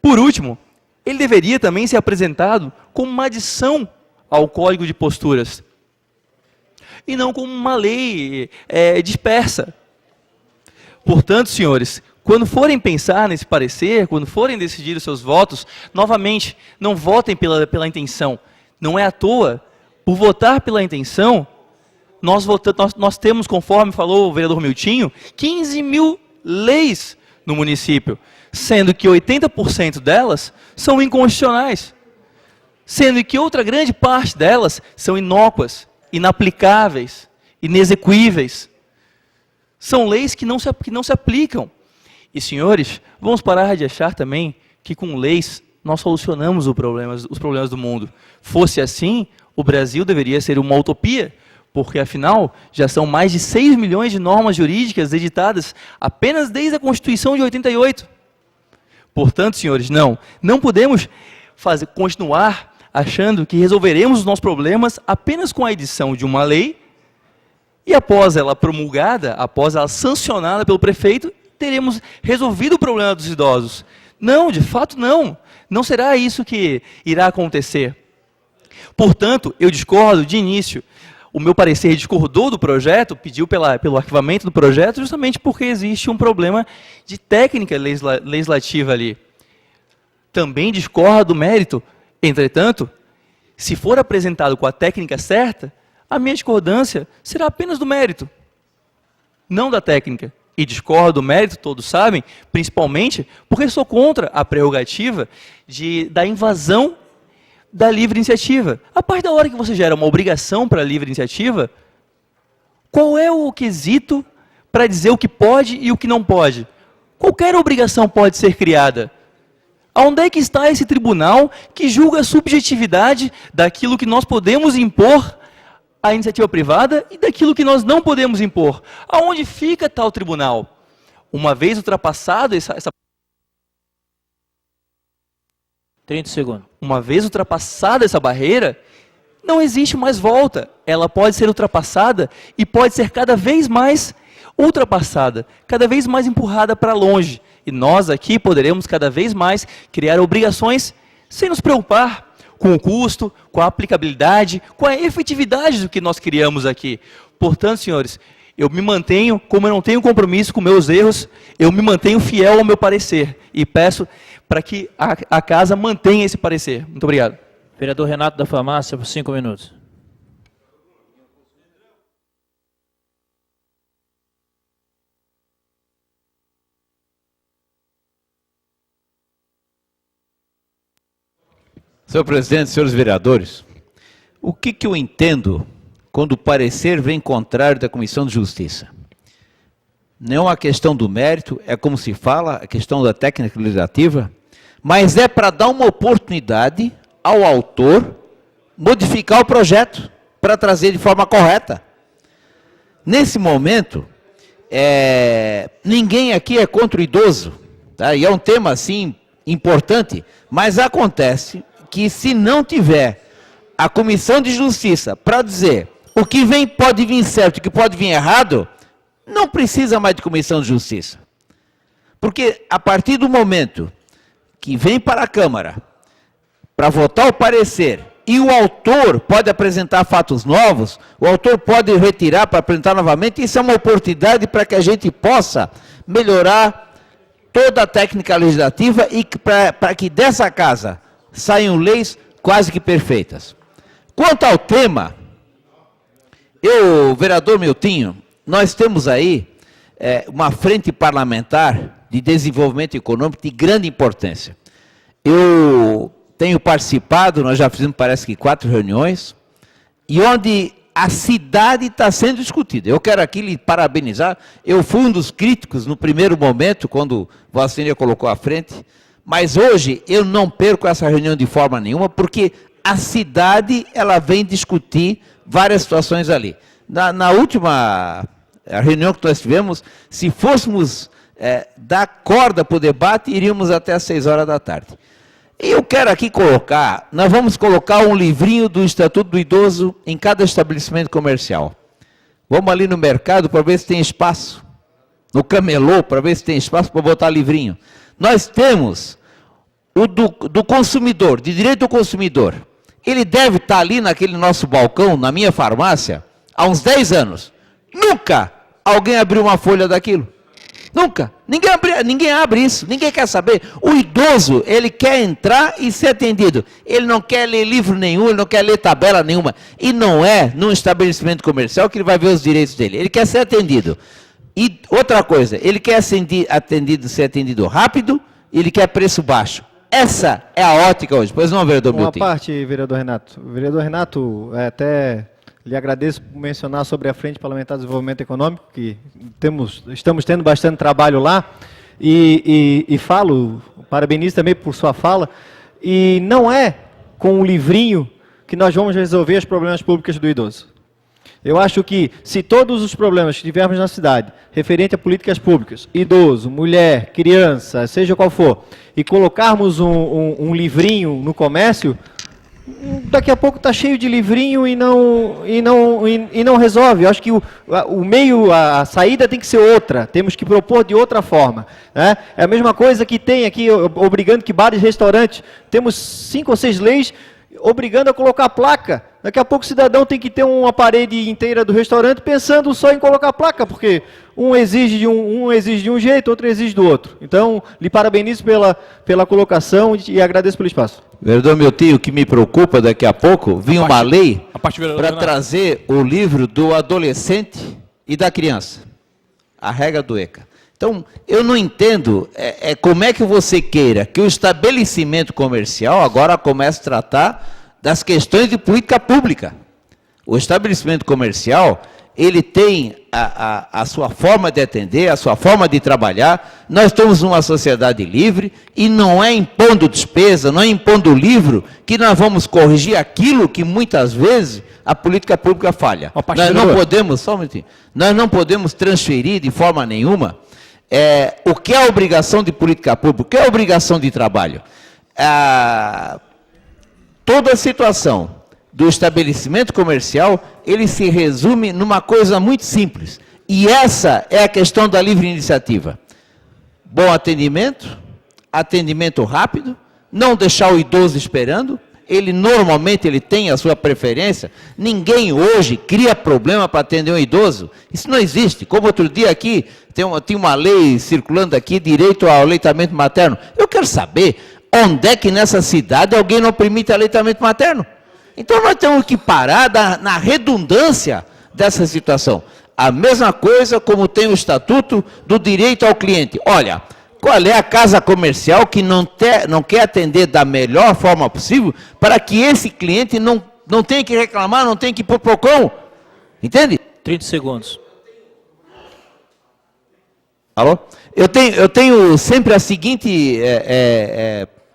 Por último, ele deveria também ser apresentado como uma adição ao Código de Posturas, e não como uma lei dispersa. Portanto, senhores, quando forem pensar nesse parecer, quando forem decidir os seus votos, novamente, não votem pela intenção. Não é à toa, por votar pela intenção, nós temos, conforme falou o vereador Miltinho, 15 mil leis no município, sendo que 80% delas são inconstitucionais, sendo que outra grande parte delas são inócuas, inaplicáveis, inexequíveis. São leis que não se aplicam. E, senhores, vamos parar de achar também que com leis nós solucionamos os problemas do mundo. Fosse assim, o Brasil deveria ser uma utopia, porque, afinal, já são mais de 6 milhões de normas jurídicas editadas apenas desde a Constituição de 88. Portanto, senhores, não podemos continuar achando que resolveremos os nossos problemas apenas com a edição de uma lei e após ela promulgada, após ela sancionada pelo prefeito, teremos resolvido o problema dos idosos. Não, de fato não. Não será isso que irá acontecer. Portanto, eu discordo de início. O meu parecer discordou do projeto, pediu pelo arquivamento do projeto, justamente porque existe um problema de técnica legislativa ali. Também discordo do mérito. Entretanto, se for apresentado com a técnica certa, a minha discordância será apenas do mérito, não da técnica. E discordo do mérito, todos sabem, principalmente porque sou contra a prerrogativa da invasão da livre iniciativa. A partir da hora que você gera uma obrigação para a livre iniciativa, qual é o quesito para dizer o que pode e o que não pode? Qualquer obrigação pode ser criada. Onde é que está esse tribunal que julga a subjetividade daquilo que nós podemos impor à iniciativa privada e daquilo que nós não podemos impor? Aonde fica tal tribunal? Uma vez ultrapassado essa 30 segundos. Uma vez ultrapassada essa barreira, não existe mais volta. Ela pode ser ultrapassada e pode ser cada vez mais ultrapassada, cada vez mais empurrada para longe. E nós aqui poderemos cada vez mais criar obrigações sem nos preocupar com o custo, com a aplicabilidade, com a efetividade do que nós criamos aqui. Portanto, senhores, eu me mantenho, como eu não tenho compromisso com meus erros, eu me mantenho fiel ao meu parecer e peço para que a casa mantenha esse parecer. Muito obrigado. Vereador Renato da Farmácia, por 5 minutos. Senhor presidente, senhores vereadores, o que eu entendo quando o parecer vem contrário da Comissão de Justiça? Não é uma questão do mérito, é como se fala, a questão da técnica legislativa, mas é para dar uma oportunidade ao autor modificar o projeto para trazer de forma correta. Nesse momento, ninguém aqui é contra o idoso, tá? E é um tema assim importante, mas acontece que se não tiver a Comissão de Justiça para dizer o que vem pode vir certo e o que pode vir errado, não precisa mais de Comissão de Justiça. Porque a partir do momento que vem para a Câmara para votar o parecer e o autor pode apresentar fatos novos, o autor pode retirar para apresentar novamente, isso é uma oportunidade para que a gente possa melhorar toda a técnica legislativa e para que dessa casa saiam leis quase que perfeitas. Quanto ao tema, vereador Miltinho, nós temos aí uma frente parlamentar de desenvolvimento econômico de grande importância. Eu tenho participado, nós já fizemos parece que 4 reuniões, e onde a cidade está sendo discutida. Eu quero aqui lhe parabenizar, eu fui um dos críticos no primeiro momento, quando Vossa Senhoria colocou à frente, mas hoje eu não perco essa reunião de forma nenhuma, porque a cidade ela vem discutir várias situações ali. Na última reunião que nós tivemos, se fôssemos dar corda para o debate, iríamos até às 6 horas da tarde. E eu quero aqui colocar, nós vamos colocar um livrinho do Estatuto do Idoso em cada estabelecimento comercial. Vamos ali no mercado para ver se tem espaço, no camelô para ver se tem espaço para botar livrinho. Nós temos o do consumidor, de direito do consumidor. Ele deve estar ali naquele nosso balcão, na minha farmácia, há uns 10 anos. Nunca alguém abriu uma folha daquilo. Nunca. Ninguém abre isso, ninguém quer saber. O idoso, ele quer entrar e ser atendido. Ele não quer ler livro nenhum, ele não quer ler tabela nenhuma. E não é num estabelecimento comercial que ele vai ver os direitos dele. Ele quer ser atendido. E outra coisa, ele quer ser atendido rápido, ele quer preço baixo. Essa é a ótica hoje. Pois não, vereador Milton? Uma parte, vereador Renato. Vereador Renato, até lhe agradeço por mencionar sobre a Frente Parlamentar de Desenvolvimento Econômico, que estamos tendo bastante trabalho lá, e parabenizo também por sua fala, e não é com um livrinho que nós vamos resolver os problemas públicos do idoso. Eu acho que se todos os problemas que tivermos na cidade, referente a políticas públicas, idoso, mulher, criança, seja qual for, e colocarmos um livrinho no comércio, daqui a pouco está cheio de livrinho e não resolve. Eu acho que o meio, a saída tem que ser outra, temos que propor de outra forma, né? É a mesma coisa que tem aqui, obrigando que bares e restaurantes, temos 5 ou 6 leis obrigando a colocar placa. Daqui a pouco o cidadão tem que ter uma parede inteira do restaurante pensando só em colocar placa, porque um exige de um jeito, outro exige do outro. Então, lhe parabenizo pela colocação e agradeço pelo espaço. Vereador Milton, o que me preocupa daqui a pouco, vinha uma lei para trazer o livro do adolescente e da criança, a regra do ECA. Então, eu não entendo como é que você queira que o estabelecimento comercial agora comece a tratar das questões de política pública. O estabelecimento comercial, ele tem a sua forma de atender, a sua forma de trabalhar. Nós estamos numa sociedade livre e não é impondo despesa, não é impondo livro que nós vamos corrigir aquilo que muitas vezes a política pública falha. Nós não podemos, só um minutinho, nós não podemos transferir de forma nenhuma o que é a obrigação de política pública, o que é a obrigação de trabalho. Toda a situação do estabelecimento comercial, ele se resume numa coisa muito simples. E essa é a questão da livre iniciativa. Bom atendimento, atendimento rápido, não deixar o idoso esperando, ele normalmente ele tem a sua preferência. Ninguém hoje cria problema para atender um idoso. Isso não existe. Como outro dia aqui, tinha uma lei circulando aqui, direito ao aleitamento materno. Eu quero saber onde é que nessa cidade alguém não permite aleitamento materno. Então nós temos que parar na redundância dessa situação. A mesma coisa como tem o Estatuto do Direito ao Cliente. Olha, qual é a casa comercial que não quer atender da melhor forma possível para que esse cliente não tenha que reclamar, não tenha que ir para o PROCON? Entende? 30 segundos. Alô? Eu tenho sempre a seguinte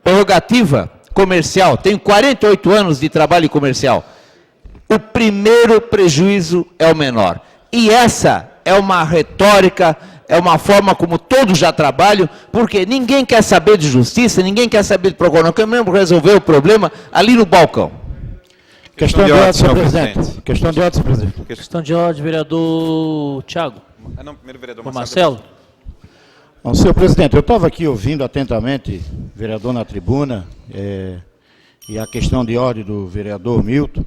prerrogativa comercial. Tenho 48 anos de trabalho comercial. O primeiro prejuízo é o menor. E essa é uma retórica, é uma forma como todos já trabalham, porque ninguém quer saber de justiça, ninguém quer saber de PROCON, não quer mesmo resolver o problema ali no balcão. Questão de ordem, senhor presidente. Questão de ordem, senhor presidente. Questão de ordem, vereador Thiago. Não, primeiro vereador Marcelo. Bom, senhor presidente, eu estava aqui ouvindo atentamente o vereador na tribuna e a questão de ordem do vereador Milton.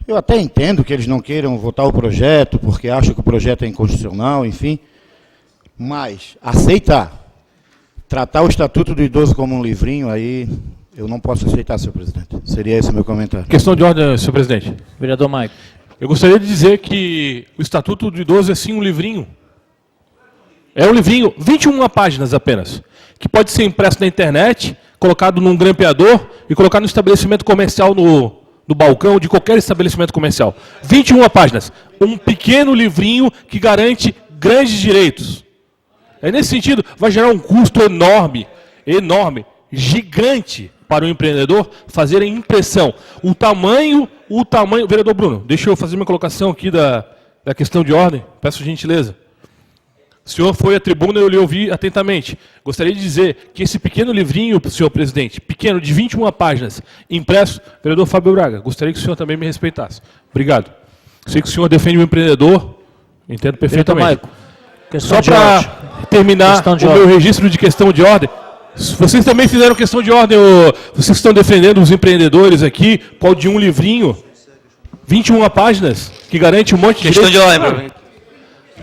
Eu até entendo que eles não queiram votar o projeto, porque acham que o projeto é inconstitucional, enfim. Mas tratar o Estatuto do Idoso como um livrinho, aí eu não posso aceitar, senhor presidente. Seria esse o meu comentário. Questão de ordem, senhor presidente. Vereador Maico. Eu gostaria de dizer que o Estatuto do Idoso é sim um livrinho. É um livrinho, 21 páginas apenas, que pode ser impresso na internet, colocado num grampeador e colocado no estabelecimento comercial, no balcão de qualquer estabelecimento comercial. 21 páginas. Um pequeno livrinho que garante grandes direitos. Nesse sentido, vai gerar um custo enorme, gigante para o empreendedor fazer a impressão. O tamanho... Vereador Bruno, deixa eu fazer minha colocação aqui da questão de ordem, peço gentileza. O senhor foi à tribuna e eu lhe ouvi atentamente. Gostaria de dizer que esse pequeno livrinho, senhor presidente, pequeno, de 21 páginas, impresso, vereador Fábio Braga, gostaria que o senhor também me respeitasse. Obrigado. Sei que o senhor defende o empreendedor, entendo perfeitamente. Só para terminar o meu registro de questão de ordem, vocês também fizeram questão de ordem, vocês estão defendendo os empreendedores aqui, qual de um livrinho, 21 páginas, que garante um monte de questão de ordem,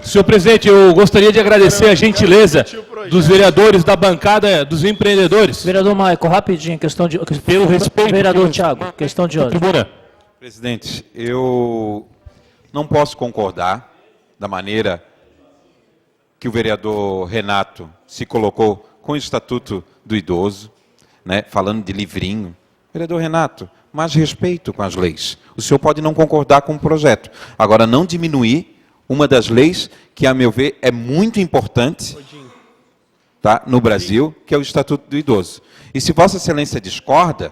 senhor presidente, eu gostaria de agradecer a gentileza dos vereadores da bancada dos empreendedores. Vereador Maico, rapidinho, questão de... Pelo respeito... Vereador Thiago, questão de ordem. Tribuna. Presidente, eu não posso concordar da maneira que o vereador Renato se colocou com o Estatuto do Idoso, né, falando de livrinho. Vereador Renato, mais respeito com as leis. O senhor pode não concordar com o projeto. Agora, não diminuir uma das leis que, a meu ver, é muito importante, tá, no Brasil, que é o Estatuto do Idoso. E se Vossa Excelência discorda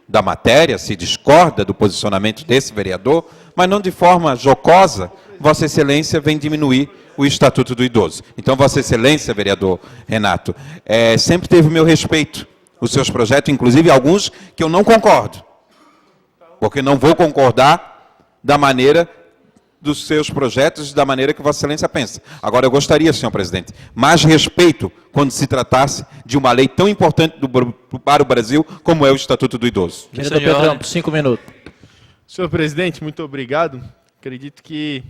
da matéria, se discorda do posicionamento desse vereador, mas não de forma jocosa, Vossa Excelência vem diminuir o Estatuto do Idoso. Então, Vossa Excelência, vereador Renato, sempre teve o meu respeito, os seus projetos, inclusive alguns que eu não concordo, porque não vou concordar da maneira dos seus projetos, da maneira que Vossa Excelência pensa. Agora, eu gostaria, senhor presidente, mais respeito quando se tratasse de uma lei tão importante para o Brasil, como é o Estatuto do Idoso. Vereador Pedrão, 5 minutos. Senhor presidente, muito obrigado. Acredito que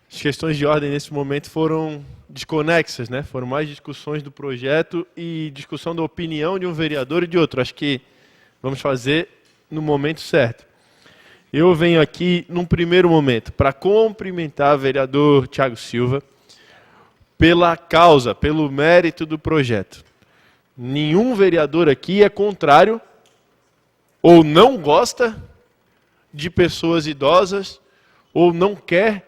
as questões de ordem nesse momento foram desconexas, né? Foram mais discussões do projeto e discussão da opinião de um vereador e de outro. Acho que vamos fazer no momento certo. Eu venho aqui, num primeiro momento, para cumprimentar o vereador Thiago Silva pela causa, pelo mérito do projeto. Nenhum vereador aqui é contrário ou não gosta de pessoas idosas, ou não quer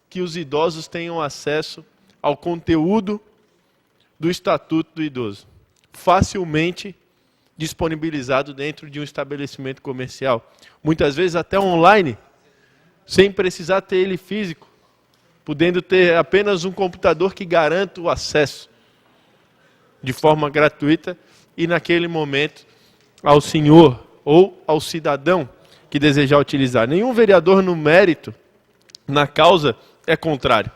que os idosos tenham acesso ao conteúdo do Estatuto do Idoso, facilmente disponibilizado dentro de um estabelecimento comercial, muitas vezes até online, sem precisar ter ele físico, podendo ter apenas um computador que garanta o acesso de forma gratuita e naquele momento ao senhor ou ao cidadão que desejar utilizar. Nenhum vereador no mérito, na causa, é contrário.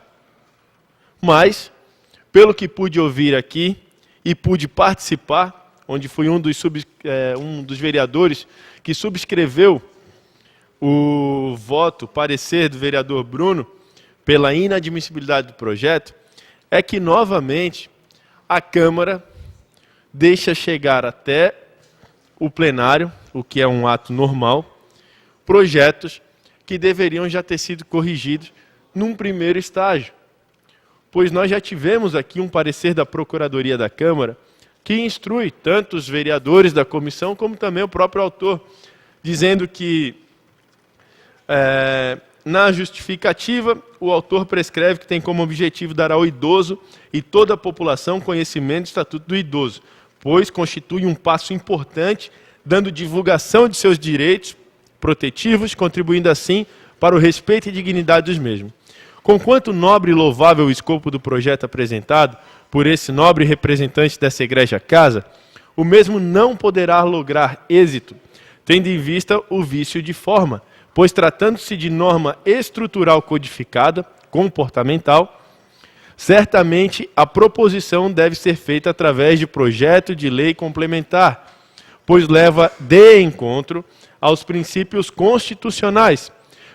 Mas, pelo que pude ouvir aqui e pude participar, onde fui um dos vereadores que subscreveu o parecer do vereador Bruno pela inadmissibilidade do projeto, é que, novamente, a Câmara deixa chegar até o plenário, o que é um ato normal, projetos que deveriam já ter sido corrigidos num primeiro estágio. Pois nós já tivemos aqui um parecer da Procuradoria da Câmara que instrui tanto os vereadores da comissão como também o próprio autor, dizendo que na justificativa o autor prescreve que tem como objetivo dar ao idoso e toda a população conhecimento do Estatuto do Idoso, pois constitui um passo importante, dando divulgação de seus direitos protetivos, contribuindo assim para o respeito e dignidade dos mesmos. Conquanto nobre e louvável o escopo do projeto apresentado por esse nobre representante dessa egrégia casa, o mesmo não poderá lograr êxito, tendo em vista o vício de forma, pois tratando-se de norma estrutural codificada, comportamental, certamente a proposição deve ser feita através de projeto de lei complementar, pois leva de encontro aos princípios constitucionais,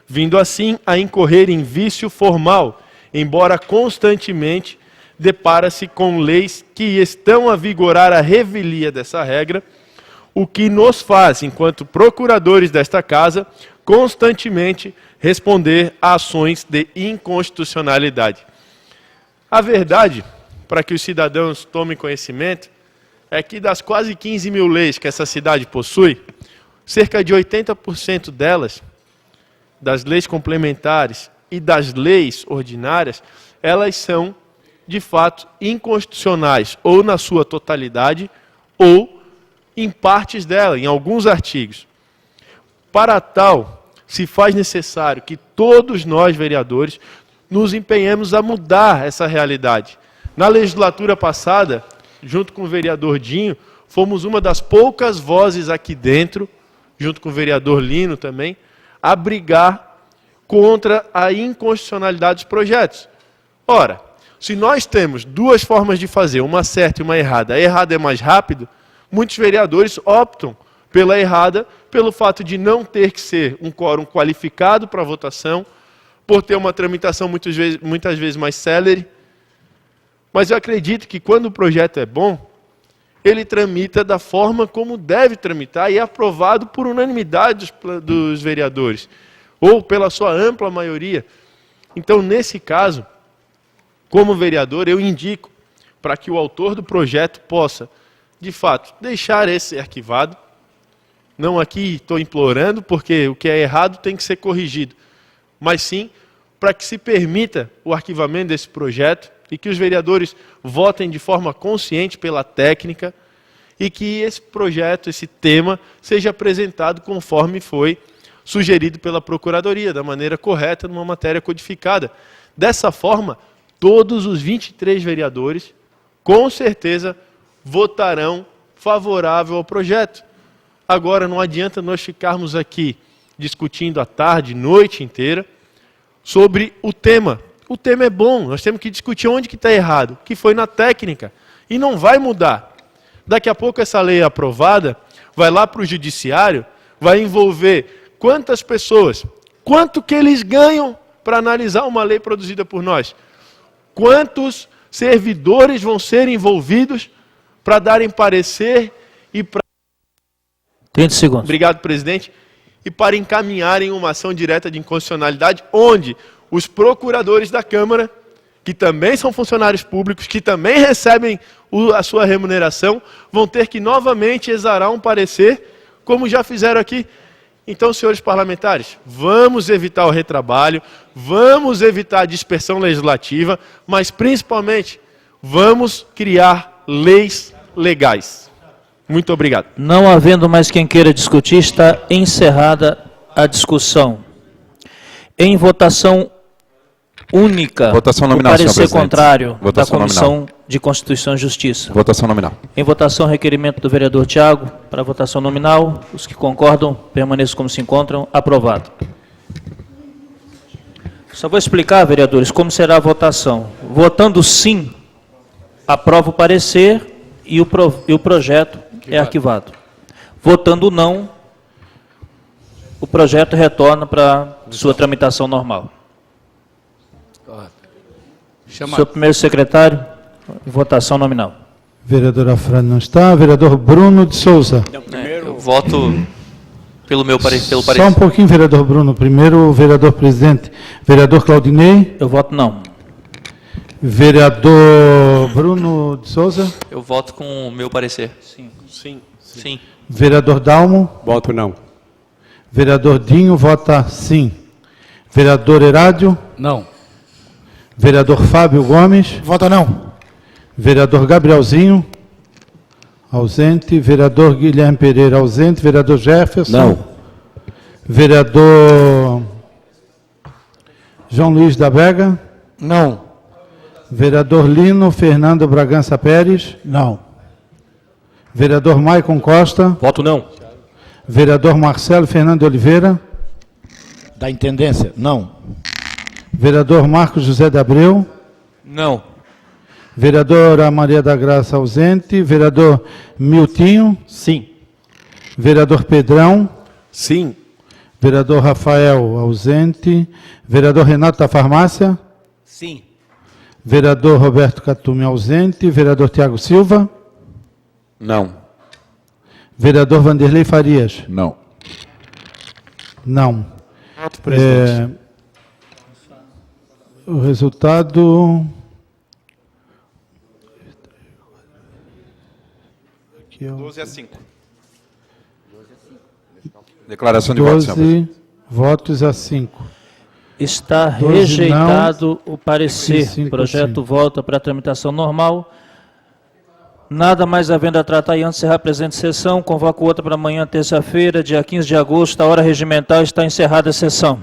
vindo assim a incorrer em vício formal, embora constantemente depara-se com leis que estão a vigorar a revelia dessa regra, o que nos faz, enquanto procuradores desta casa, constantemente responder a ações de inconstitucionalidade. A verdade, para que os cidadãos tomem conhecimento, é que das quase 15 mil leis que essa cidade possui, cerca de 80% delas, das leis complementares e das leis ordinárias, elas são, de fato, inconstitucionais, ou na sua totalidade, ou em partes dela, em alguns artigos. Para tal, se faz necessário que todos nós, vereadores, nos empenhemos a mudar essa realidade. Na legislatura passada, junto com o vereador Dinho, fomos uma das poucas vozes aqui dentro, junto com o vereador Lino também, a brigar contra a inconstitucionalidade dos projetos. Ora, se nós temos duas formas de fazer, uma certa e uma errada, a errada é mais rápido, muitos vereadores optam pela errada, pelo fato de não ter que ser um quórum qualificado para a votação, por ter uma tramitação muitas vezes mais célere. Mas eu acredito que quando o projeto é bom, ele tramita da forma como deve tramitar e é aprovado por unanimidade dos vereadores, ou pela sua ampla maioria. Então, nesse caso, como vereador, eu indico para que o autor do projeto possa, de fato, deixar esse arquivado. Não aqui estou implorando, porque o que é errado tem que ser corrigido, mas sim para que se permita o arquivamento desse projeto e que os vereadores votem de forma consciente pela técnica e que esse projeto, esse tema, seja apresentado conforme foi sugerido pela Procuradoria, da maneira correta, numa matéria codificada. Dessa forma, todos os 23 vereadores, com certeza, votarão favorável ao projeto. Agora, não adianta nós ficarmos aqui discutindo à tarde, noite inteira, sobre o tema. O tema é bom, nós temos que discutir onde que está errado, que foi na técnica, e não vai mudar. Daqui a pouco essa lei é aprovada, vai lá para o judiciário, vai envolver quantas pessoas, quanto que eles ganham para analisar uma lei produzida por nós, quantos servidores vão ser envolvidos para darem parecer e para... 30 segundos. Obrigado, presidente. E para encaminharem uma ação direta de inconstitucionalidade, onde os procuradores da Câmara, que também são funcionários públicos, que também recebem a sua remuneração, vão ter que novamente exarar um parecer como já fizeram aqui. Então, senhores parlamentares, vamos evitar o retrabalho, vamos evitar a dispersão legislativa, mas principalmente vamos criar leis legais. Muito obrigado. Não havendo mais quem queira discutir, está encerrada a discussão. Em votação única, Votação nominal, o senhor parecer presidente. contrário Votação da Comissão nominal. de Constituição e Justiça. Votação nominal. Em votação, requerimento do vereador Tiago para votação nominal. Os que concordam, permaneçam como se encontram. Aprovado. Só vou explicar, vereadores, como será a votação. Votando sim, aprova o parecer e o projeto é arquivado. Votando não, o projeto retorna para sua tramitação normal. Senhor primeiro secretário, votação nominal. Vereador Afrânio não está. Vereador Bruno de Souza. Eu voto pelo parecer. Só um pouquinho, vereador Bruno. Primeiro, o vereador presidente. Vereador Claudinei. Eu voto não. Vereador Bruno de Souza. Eu voto com o meu parecer. Sim. Sim. Vereador Dalmo. Voto não. Vereador Dinho vota sim. Vereador Herádio. Não. Vereador Fábio Gomes. Vota não. Vereador Gabrielzinho. Ausente. Vereador Guilherme Pereira, ausente. Vereador Jefferson. Não. Vereador João Luiz da Vega. Não. Vereador Lino Fernando Bragança Pérez. Não. Vereador Maicon Costa. Voto não. Vereador Marcelo Fernando Oliveira. Da intendência? Não. Vereador Marcos José de Abreu. Não. Vereadora Maria da Graça, ausente. Vereador Miltinho. Sim. Vereador Pedrão. Sim. Vereador Rafael, ausente. Vereador Renato da Farmácia. Sim. Vereador Roberto Catume, ausente. Vereador Tiago Silva. Não. Vereador Vanderlei Farias. Não. Não. Presidente. O resultado... Aqui é o 12 a 5. Declaração de voto, senhor presidente. 12 votos a 5. Está 12 rejeitado o parecer. 5 O projeto sim. volta para a tramitação normal. Nada mais havendo a tratar e antes de encerrar a presente sessão, convoco outra para amanhã, terça-feira, dia 15 de agosto, a hora regimental, está encerrada a sessão.